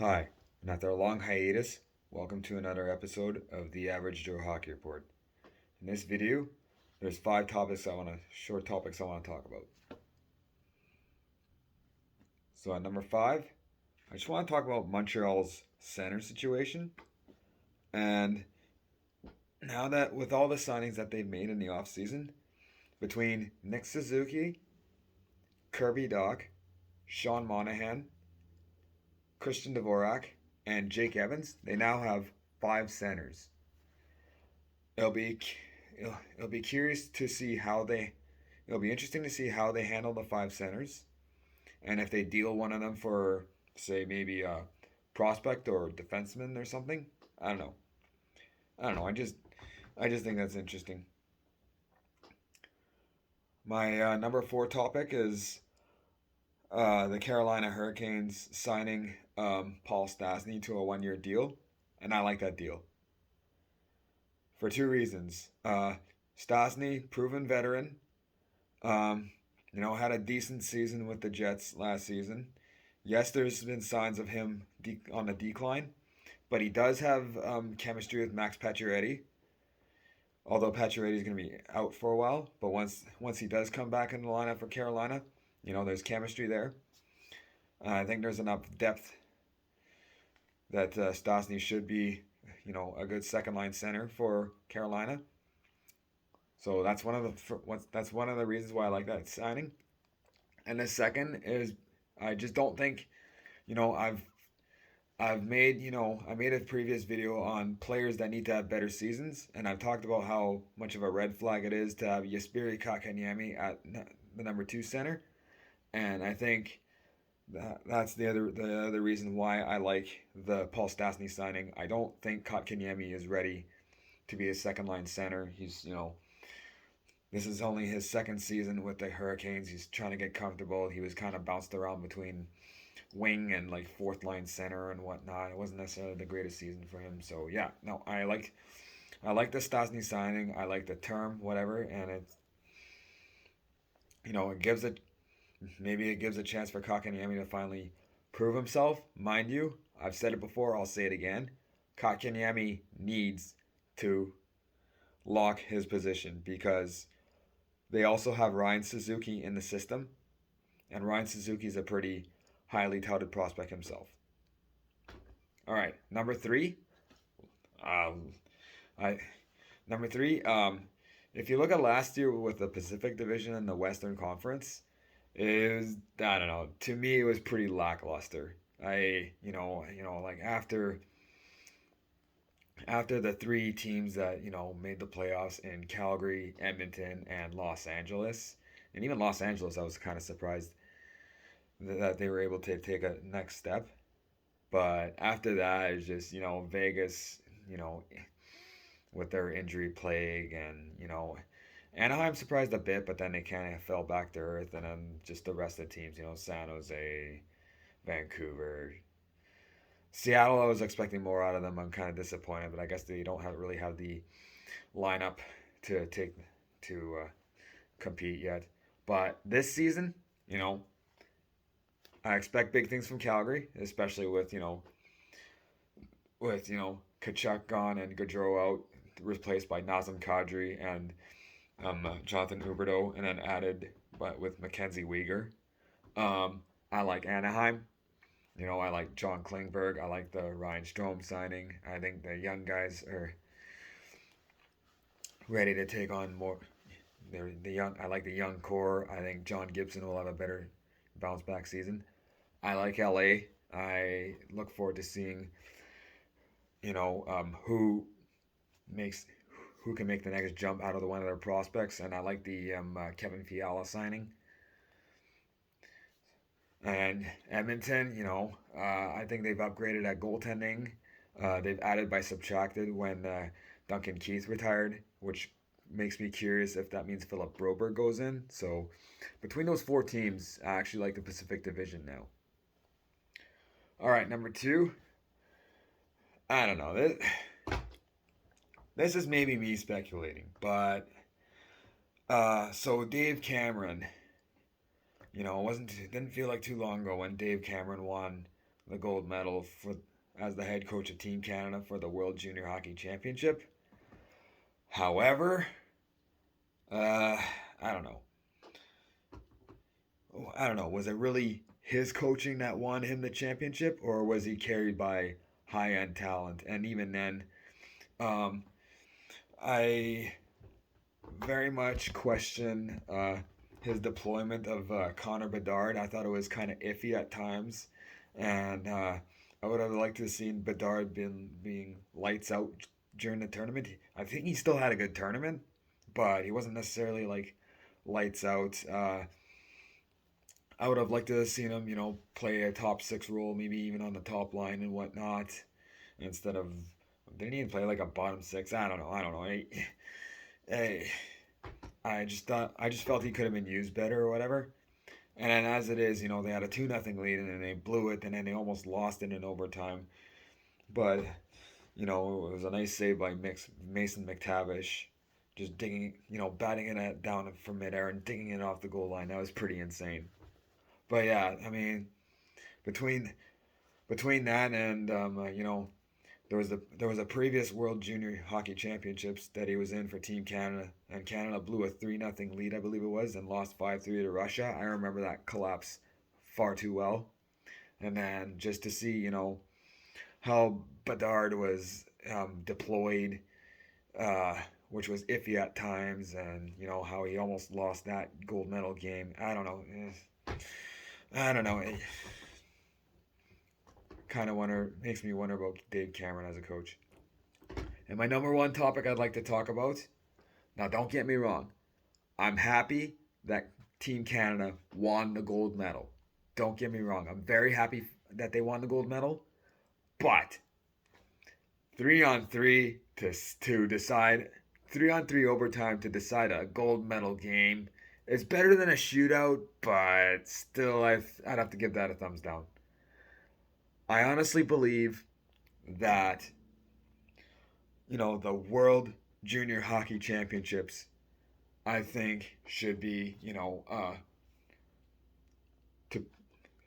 Hi, and after a long hiatus, welcome to another episode of the Average Joe Hockey Report. In this video, there's short topics I want to talk about. So at number five, I just want to talk about Montreal's center situation. And now that with all the signings that they've made in the offseason, between Nick Suzuki, Kirby Doc, Sean Monahan, Christian Dvorak, and Jake Evans, they now have five centers. It'll be it'll be curious to see how they it'll be interesting to see how they handle the five centers and if they deal one of them for say maybe a prospect or defenseman or something. I don't know. I don't know. I just think that's interesting. My number four topic is the Carolina Hurricanes signing Paul Stastny to a 1 year deal, and I like that deal for two reasons. Stastny, proven veteran, had a decent season with the Jets last season. Yes, there's been signs of him on the decline, but he does have chemistry with Max Pacioretty. Although Pacioretty is going to be out for a while, but once he does come back in the lineup for Carolina, there's chemistry there. I think there's enough depth that Stastny should be, a good second line center for Carolina. So that's one of the reasons why I like that signing. And the second is I just don't think, you know, I've made, I made a previous video on players that need to have better seasons, and I've talked about how much of a red flag it is to have Jesperi Kotkaniemi at the number two center, and I think that's the other reason why I like the Paul Stastny signing. I don't think Kotkaniemi is ready to be a second line center. This is only his second season with the Hurricanes. He's trying to get comfortable. He was kind of bounced around between wing and like fourth line center and whatnot. It wasn't necessarily the greatest season for him. So yeah, no, I like the Stastny signing. I like the term, whatever, and it gives a chance for Kotkaniemi to finally prove himself. Mind you, I've said it before. I'll say it again. Kotkaniemi needs to lock his position because they also have Ryan Suzuki in the system, and Ryan Suzuki is a pretty highly touted prospect himself. All right, number three. Um, I number three. If you look at last year with the Pacific Division and the Western Conference, it was, I don't know. To me, it was pretty lackluster. Like after the three teams that made the playoffs in Calgary, Edmonton, and Los Angeles, and even Los Angeles, I was kind of surprised that they were able to take a next step. But after that, it's just Vegas, with their injury plague, and Anaheim surprised a bit, but then they kind of fell back to earth, and then just the rest of the teams, San Jose, Vancouver, Seattle. I was expecting more out of them. I'm kind of disappointed, but I guess they don't really have the lineup to compete yet. But this season, I expect big things from Calgary, especially with Kachuk gone and Gaudreau out, replaced by Nazem Kadri and Jonathan Huberdeau, and then added but with Mackenzie Weegar. I like Anaheim. I like John Klingberg. I like the Ryan Strome signing. I think the young guys are ready to take on more. They're the young. I like the young core. I think John Gibson will have a better bounce back season. I like LA. I look forward to seeing who makes who can make the next jump out of one of their prospects, and I like the Kevin Fiala signing. And Edmonton, I think they've upgraded at goaltending. They've added by subtracted when Duncan Keith retired, which makes me curious if that means Philip Broberg goes in. So between those four teams, I actually like the Pacific Division now. All right, number two. I don't know. This is maybe me speculating, but so Dave Cameron, it didn't feel like too long ago when Dave Cameron won the gold medal for as the head coach of Team Canada for the World Junior Hockey Championship. However, uh, I don't know. I don't know. Was it really his coaching that won him the championship, or was he carried by high end talent? And even then, um, I very much question his deployment of Connor Bedard. I thought it was kind of iffy at times, and I would have liked to have seen Bedard being lights out during the tournament. I think he still had a good tournament, but he wasn't necessarily like lights out. I would have liked to have seen him, play a top six role, maybe even on the top line and whatnot, instead of didn't he even play like a bottom six? I don't know. I don't know. I, I just felt he could have been used better or whatever. And then as it is, they had a 2-0 lead and then they blew it and then they almost lost it in overtime. But, it was a nice save by Mason McTavish. Just digging, batting it down from midair and digging it off the goal line. That was pretty insane. But yeah, I mean, between that and there was a previous World Junior Hockey Championships that he was in for Team Canada, and Canada blew a 3-0 lead, I believe it was, and lost 5-3 to Russia. I remember that collapse far too well. And then just to see, how Bedard was deployed, which was iffy at times, and how he almost lost that gold medal game. I don't know. I don't know. It kind of makes me wonder about Dave Cameron as a coach. And my number one topic I'd like to talk about. Now, don't get me wrong. I'm happy that Team Canada won the gold medal. Don't get me wrong. I'm very happy that they won the gold medal. But 3-on-3 to decide 3-on-3 overtime to decide a gold medal game is better than a shootout, but still I'd have to give that a thumbs down. I honestly believe that the World Junior Hockey Championships, I think should be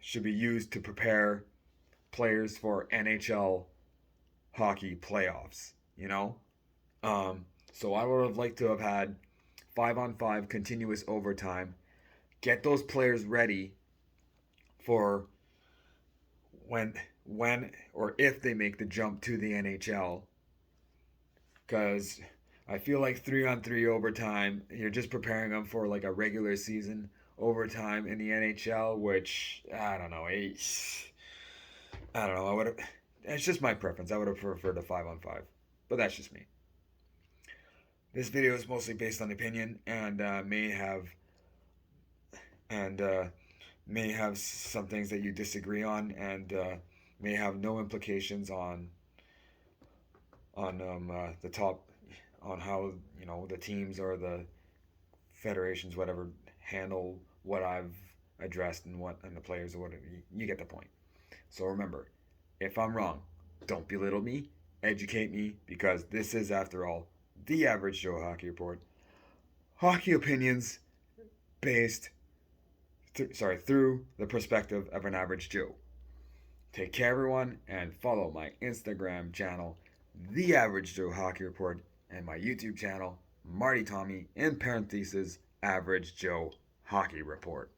should be used to prepare players for NHL hockey playoffs. So I would have liked to have had 5-on-5 continuous overtime, get those players ready for when or if they make the jump to the NHL. Because I feel like 3-on-3 overtime, you're just preparing them for like a regular season overtime in the NHL, which I don't know. I don't know. It's just my preference. I would have preferred a 5-on-5, but that's just me. This video is mostly based on opinion and may have some things that you disagree on, and may have no implications on the top, on how the teams or the federations whatever handle what I've addressed and the players or whatever. You get the point. So remember, if I'm wrong, don't belittle me, educate me, because this is, after all, the Average Joe Hockey Report. Hockey opinions based through the perspective of an average Joe. Take care, everyone, and follow my Instagram channel, The Average Joe Hockey Report, and my YouTube channel, Marty Tommy, in parentheses, Average Joe Hockey Report.